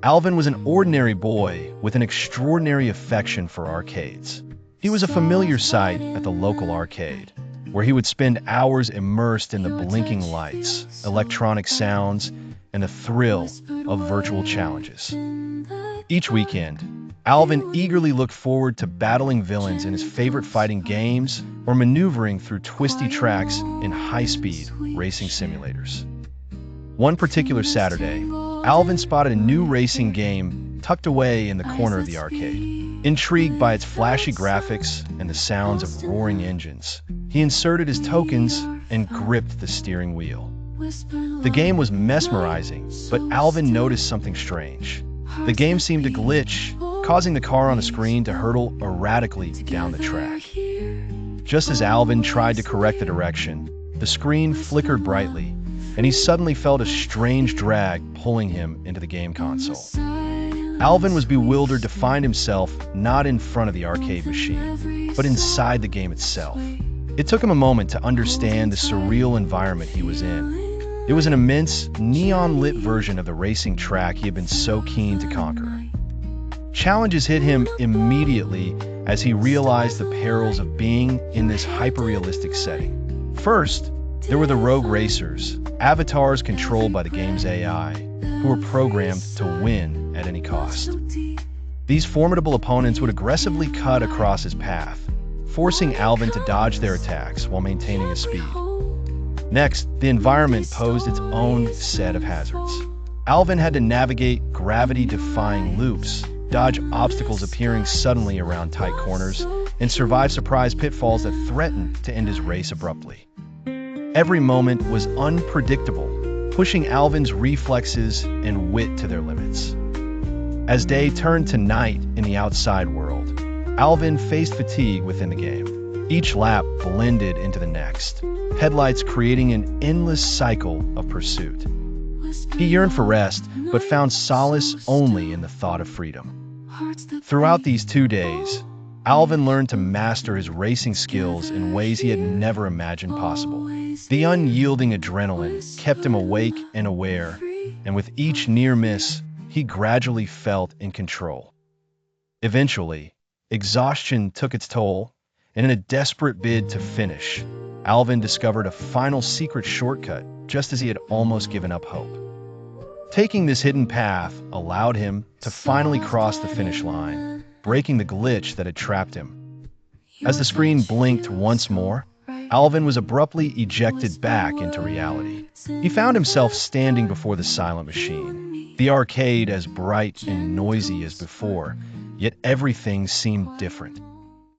Alvin was an ordinary boy with an extraordinary affection for arcades. He was a familiar sight at the local arcade, where he would spend hours immersed in the blinking lights, electronic sounds, and the thrill of virtual challenges. Each weekend, Alvin eagerly looked forward to battling villains in his favorite fighting games or maneuvering through twisty tracks in high-speed racing simulators. One particular Saturday, Alvin spotted a new racing game tucked away in the corner of the arcade. Intrigued by its flashy graphics and the sounds of roaring engines, he inserted his tokens and gripped the steering wheel. The game was mesmerizing, but Alvin noticed something strange. The game seemed to glitch, causing the car on the screen to hurtle erratically down the track. Just as Alvin tried to correct the direction, the screen flickered brightly, and he suddenly felt a strange drag pulling him into the game console. Alvin was bewildered to find himself not in front of the arcade machine, but inside the game itself. It took him a moment to understand the surreal environment he was in. It was an immense, neon-lit version of the racing track he had been so keen to conquer. Challenges hit him immediately as he realized the perils of being in this hyper-realistic setting. First, there were the rogue racers, avatars controlled by the game's AI, who were programmed to win at any cost. These formidable opponents would aggressively cut across his path, forcing Alvin to dodge their attacks while maintaining his speed. Next, the environment posed its own set of hazards. Alvin had to navigate gravity-defying loops, dodge obstacles appearing suddenly around tight corners, and survive surprise pitfalls that threatened to end his race abruptly. Every moment was unpredictable, pushing Alvin's reflexes and wit to their limits. As day turned to night in the outside world, Alvin faced fatigue within the game. Each lap blended into the next, headlights creating an endless cycle of pursuit. He yearned for rest, but found solace only in the thought of freedom. Throughout these 2 days, Alvin learned to master his racing skills in ways he had never imagined possible. The unyielding adrenaline kept him awake and aware, and with each near miss, he gradually felt in control. Eventually, exhaustion took its toll, and in a desperate bid to finish, Alvin discovered a final secret shortcut just as he had almost given up hope. Taking this hidden path allowed him to finally cross the finish line, breaking the glitch that had trapped him. As the screen blinked once more, Alvin was abruptly ejected back into reality. He found himself standing before the silent machine, the arcade as bright and noisy as before, yet everything seemed different.